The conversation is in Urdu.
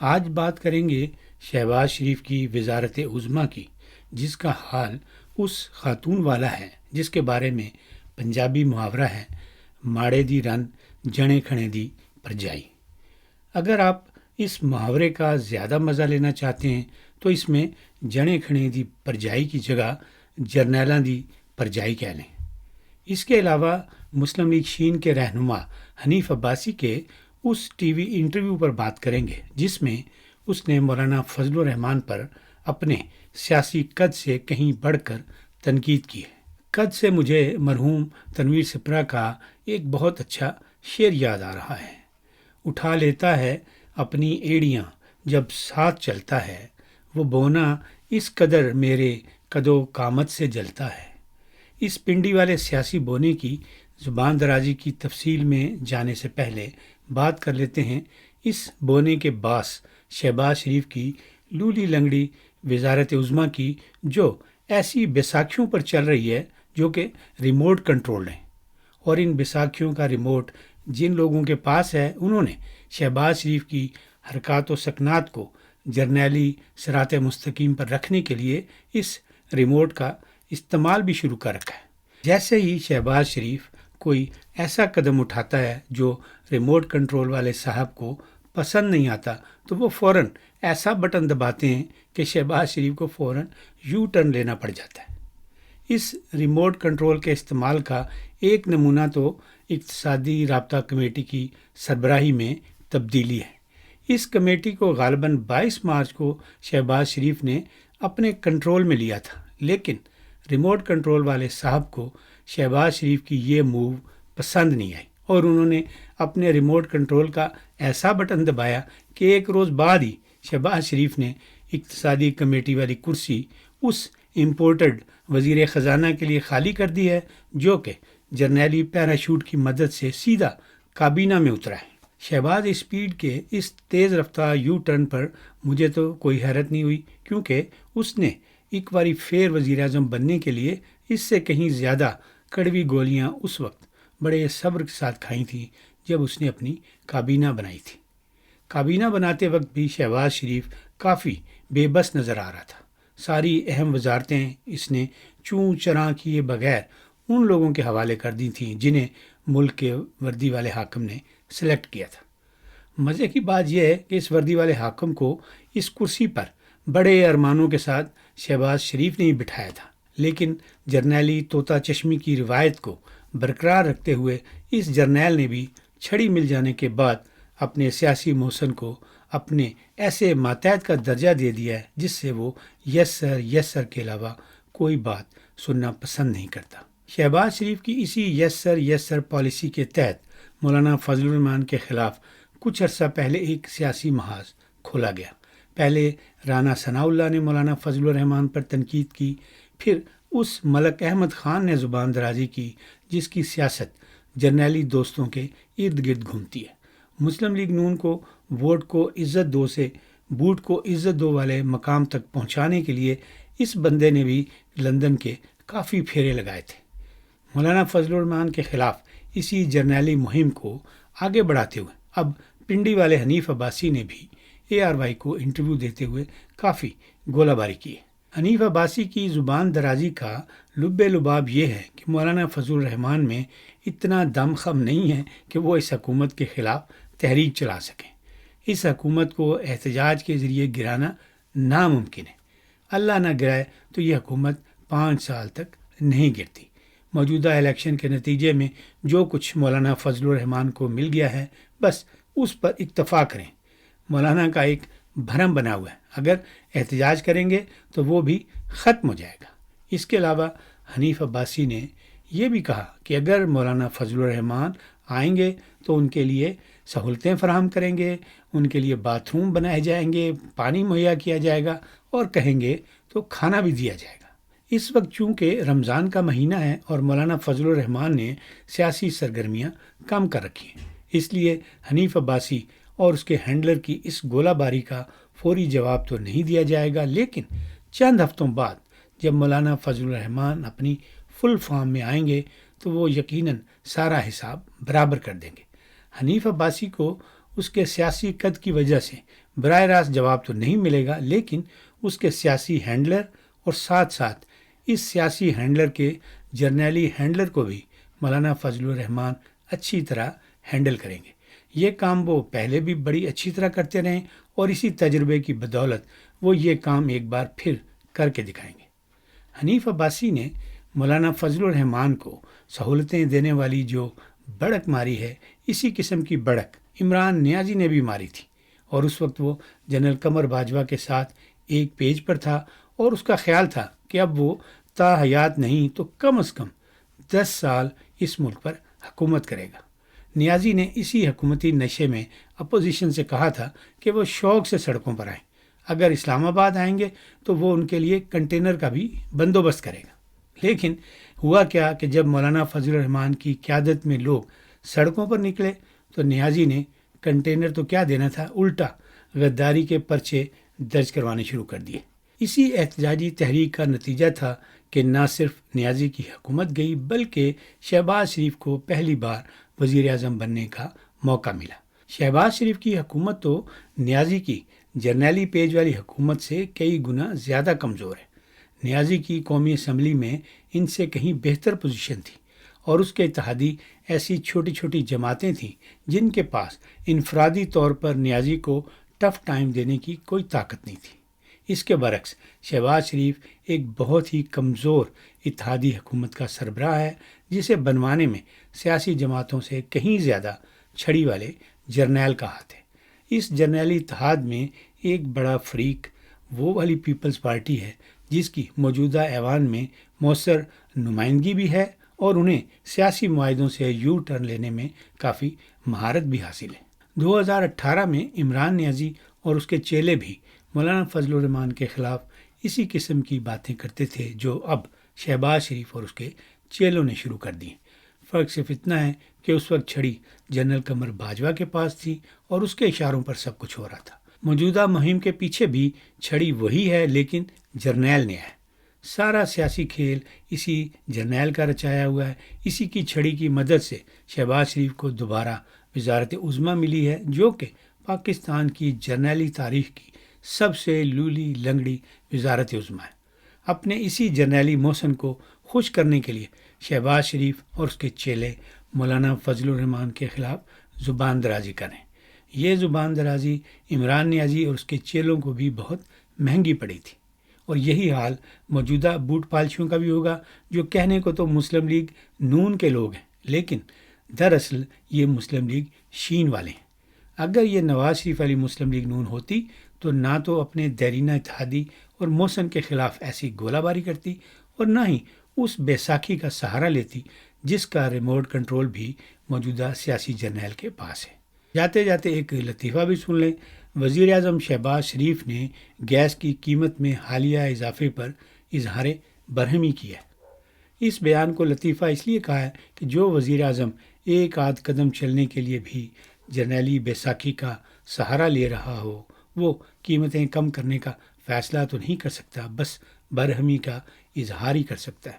آج بات کریں گے شہباز شریف کی وزارت عظمیٰ کی، جس کا حال اس خاتون والا ہے جس کے بارے میں پنجابی محاورہ ہے، ماڑے دی رن جنے کھنے دی پرجائی۔ اگر آپ اس محاورے کا زیادہ مزہ لینا چاہتے ہیں تو اس میں جنے کھنے دی پرجائی کی جگہ جرنیلاں دی پرجائی کہہ لیں۔ اس کے علاوہ مسلم لیگ شین کے رہنما حنیف عباسی کے اس ٹی وی انٹرویو پر بات کریں گے جس میں اس نے مولانا فضل الرحمان پر اپنے سیاسی قد سے کہیں بڑھ کر تنقید کی ہے۔ قد سے مجھے مرحوم تنویر سپرا کا ایک بہت اچھا شعر یاد آ رہا ہے۔ اٹھا لیتا ہے اپنی ایڑیاں جب ساتھ چلتا ہے، وہ بونا اس قدر میرے قد و قامت سے جلتا ہے۔ اس پنڈی والے سیاسی بونے کی زبان درازی کی تفصیل میں جانے سے پہلے بات کر لیتے ہیں اس بونے کے باعث شہباز شریف کی لولی لنگڑی وزارت عظمیٰ کی، جو ایسی بیساکھیوں پر چل رہی ہے جو کہ ریموٹ کنٹرولڈ ہیں، اور ان بیساکھیوں کا ریموٹ جن لوگوں کے پاس ہے انہوں نے شہباز شریف کی حرکات و سکنات کو جرنیلی صراط مستقیم پر رکھنے کے لیے اس ریموٹ کا استعمال بھی شروع کر رکھا ہے۔ جیسے ہی شہباز شریف کوئی ایسا قدم اٹھاتا ہے جو ریموٹ کنٹرول والے صاحب کو پسند نہیں آتا تو وہ فوراً ایسا بٹن دباتے ہیں کہ شہباز شریف کو فوراً یو ٹرن لینا پڑ جاتا ہے۔ اس ریموٹ کنٹرول کے استعمال کا ایک نمونہ تو اقتصادی رابطہ کمیٹی کی سربراہی میں تبدیلی ہے۔ اس کمیٹی کو غالباً 22 مارچ کو شہباز شریف نے اپنے کنٹرول میں لیا تھا، لیکن ریموٹ کنٹرول والے صاحب کو شہباز شریف کی یہ موو پسند نہیں آئی اور انہوں نے اپنے ریموٹ کنٹرول کا ایسا بٹن دبایا کہ ایک روز بعد ہی شہباز شریف نے اقتصادی کمیٹی والی کرسی اس امپورٹڈ وزیر خزانہ کے لیے خالی کر دی ہے جو کہ جرنیلی پیراشوٹ کی مدد سے سیدھا کابینہ میں اترا ہے۔ شہباز اسپیڈ کے اس تیز رفتار یو ٹرن پر مجھے تو کوئی حیرت نہیں ہوئی، کیونکہ اس نے ایک باری پھر وزیر اعظم بننے کے لیے اس سے کہیں زیادہ کڑوی گولیاں اس وقت بڑے صبر کے ساتھ کھائی تھیں جب اس نے اپنی کابینہ بنائی تھی۔ کابینہ بناتے وقت بھی شہباز شریف کافی بے بس نظر آ رہا تھا۔ ساری اہم وزارتیں اس نے چوں چراں کیے بغیر ان لوگوں کے حوالے کر دی تھیں جنہیں ملک کے وردی والے حاکم نے سلیکٹ کیا تھا۔ مزے کی بات یہ ہے کہ اس وردی والے حاکم کو اس کرسی پر بڑے ارمانوں کے ساتھ شہباز شریف نے ہی بٹھایا تھا، لیکن جرنیلی طوطا چشمی کی روایت کو برقرار رکھتے ہوئے اس جرنیل نے بھی چھڑی مل جانے کے بعد اپنے سیاسی محسن کو اپنے ایسے ماتحت کا درجہ دے دیا ہے جس سے وہ یس سر کے علاوہ کوئی بات سننا پسند نہیں کرتا۔ شہباز شریف کی اسی یس سر پالیسی کے تحت مولانا فضل الرحمان کے خلاف کچھ عرصہ پہلے ایک سیاسی محاذ کھولا گیا۔ پہلے رانا ثناء اللہ نے مولانا فضل الرحمان پر تنقید کی، پھر اس ملک احمد خان نے زبان درازی کی جس کی سیاست جرنیلی دوستوں کے ارد گرد گھومتی ہے۔ مسلم لیگ نون کو ووٹ کو عزت دو سے بوٹ کو عزت دو والے مقام تک پہنچانے کے لیے اس بندے نے بھی لندن کے کافی پھیرے لگائے تھے۔ مولانا فضل الرحمان کے خلاف اسی جرنیلی مہم کو آگے بڑھاتے ہوئے اب پنڈی والے حنیف عباسی نے بھی ARY کو انٹرویو دیتے ہوئے کافی گولہ باری کی ہے۔ حنیف عباسی کی زبان درازی کا لب لباب یہ ہے کہ مولانا فضل الرحمان میں اتنا دم خم نہیں ہے کہ وہ اس حکومت کے خلاف تحریک چلا سکیں۔ اس حکومت کو احتجاج کے ذریعے گرانا ناممکن ہے۔ اللہ نہ گرائے تو یہ حکومت 5 سال تک نہیں گرتی۔ موجودہ الیکشن کے نتیجے میں جو کچھ مولانا فضل الرحمان کو مل گیا ہے بس اس پر اکتفا کریں۔ مولانا کا ایک بھرم بنا ہوا ہے، اگر احتجاج کریں گے تو وہ بھی ختم ہو جائے گا۔ اس کے علاوہ حنیف عباسی نے یہ بھی کہا کہ اگر مولانا فضل الرحمان آئیں گے تو ان کے لیے سہولتیں فراہم کریں گے، ان کے لیے باتھ روم بنائے جائیں گے، پانی مہیا کیا جائے گا اور کہیں گے تو کھانا بھی دیا جائے گا۔ اس وقت چونکہ رمضان کا مہینہ ہے اور مولانا فضل الرحمان نے سیاسی سرگرمیاں کم کر رکھی ہیں، اس لیے حنیف عباسی اور اس کے ہینڈلر کی اس گولہ باری کا فوری جواب تو نہیں دیا جائے گا، لیکن چند ہفتوں بعد جب مولانا فضل الرحمان اپنی فل فارم میں آئیں گے تو وہ یقیناً سارا حساب برابر کر دیں گے۔ حنیف عباسی کو اس کے سیاسی قد کی وجہ سے براہ راست جواب تو نہیں ملے گا، لیکن اس کے سیاسی ہینڈلر اور ساتھ ساتھ اس سیاسی ہینڈلر کے جرنیلی ہینڈلر کو بھی مولانا فضل الرحمان اچھی طرح ہینڈل کریں گے۔ یہ کام وہ پہلے بھی بڑی اچھی طرح کرتے رہیں اور اسی تجربے کی بدولت وہ یہ کام ایک بار پھر کر کے دکھائیں گے۔ حنیف عباسی نے مولانا فضل الرحمان کو سہولتیں دینے والی جو بڑک ماری ہے، اسی قسم کی بڑک عمران نیازی نے بھی ماری تھی، اور اس وقت وہ جنرل قمر باجوہ کے ساتھ ایک پیج پر تھا اور اس کا خیال تھا کہ اب وہ تا حیات نہیں تو کم از کم 10 سال اس ملک پر حکومت کرے گا۔ نیازی نے اسی حکومتی نشے میں اپوزیشن سے کہا تھا کہ وہ شوق سے سڑکوں پر آئیں، اگر اسلام آباد آئیں گے تو وہ ان کے لیے کنٹینر کا بھی بندوبست کرے گا۔ لیکن ہوا کیا کہ جب مولانا فضل الرحمان کی قیادت میں لوگ سڑکوں پر نکلے تو نیازی نے کنٹینر تو کیا دینا تھا، الٹا غداری کے پرچے درج کروانے شروع کر دیے۔ اسی احتجاجی تحریک کا نتیجہ تھا کہ نہ صرف نیازی کی حکومت گئی بلکہ شہباز شریف کو پہلی بار وزیر اعظم بننے کا موقع ملا۔ شہباز شریف کی حکومت تو نیازی کی جرنیلی پیج والی حکومت سے کئی گنا زیادہ کمزور ہے۔ نیازی کی قومی اسمبلی میں ان سے کہیں بہتر پوزیشن تھی، اور اس کے اتحادی ایسی چھوٹی چھوٹی جماعتیں تھیں جن کے پاس انفرادی طور پر نیازی کو ٹف ٹائم دینے کی کوئی طاقت نہیں تھی۔ اس کے برعکس شہباز شریف ایک بہت ہی کمزور اتحادی حکومت کا سربراہ ہے، جسے بنوانے میں سیاسی جماعتوں سے کہیں زیادہ چھڑی والے جرنیل کا ہاتھ ہے۔ اس جرنیلی اتحاد میں ایک بڑا فریق وہ والی پیپلز پارٹی ہے جس کی موجودہ ایوان میں مؤثر نمائندگی بھی ہے اور انہیں سیاسی معاہدوں سے یو ٹرن لینے میں کافی مہارت بھی حاصل ہے۔ 2018 میں عمران نیازی اور اس کے چیلے بھی مولانا فضل الرحمان کے خلاف اسی قسم کی باتیں کرتے تھے جو اب شہباز شریف اور اس کے چیلوں نے شروع کر دی۔ فرق صرف اتنا ہے کہ اس وقت چھڑی جنرل قمر باجوہ کے پاس تھی اور اس کے اشاروں پر سب کچھ ہو رہا تھا۔ موجودہ مہم کے پیچھے بھی چھڑی وہی ہے، لیکن جرنیل نے ہے۔ سارا سیاسی کھیل اسی جرنیل کا رچایا ہوا ہے۔ اسی کی چھڑی کی مدد سے شہباز شریف کو دوبارہ وزارت عظمیٰ ملی ہے، جو کہ پاکستان کی جرنیلی تاریخ کی سب سے لولی لنگڑی وزارت عظمیٰ ہے۔ اپنے اسی جرنیلی موشن کو خوش کرنے کے لیے شہباز شریف اور اس کے چیلے مولانا فضل الرحمان کے خلاف زبان درازی کریں۔ یہ زبان درازی عمران نیازی اور اس کے چیلوں کو بھی بہت مہنگی پڑی تھی، اور یہی حال موجودہ بوٹ پالشیوں کا بھی ہوگا، جو کہنے کو تو مسلم لیگ نون کے لوگ ہیں، لیکن دراصل یہ مسلم لیگ شین والے ہیں۔ اگر یہ نواز شریف والی مسلم لیگ نون ہوتی تو نہ تو اپنے دیرینہ اتحادی اور موشن کے خلاف ایسی گولہ باری کرتی، اور نہ ہی اس بیساکھی کا سہارا لیتی جس کا ریموٹ کنٹرول بھی موجودہ سیاسی جرنیل کے پاس ہے۔ جاتے جاتے ایک لطیفہ بھی سن لیں۔ وزیر اعظم شہباز شریف نے گیس کی قیمت میں حالیہ اضافے پر اظہار برہمی کیا ہے۔ اس بیان کو لطیفہ اس لیے کہا ہے کہ جو وزیر اعظم ایک آدھ قدم چلنے کے لیے بھی جرنیلی بیساکھی کا سہارا لے رہا ہو، وہ قیمتیں کم کرنے کا فیصلہ تو نہیں کر سکتا، بس برہمی کا اظہار ہی کر سکتا ہے۔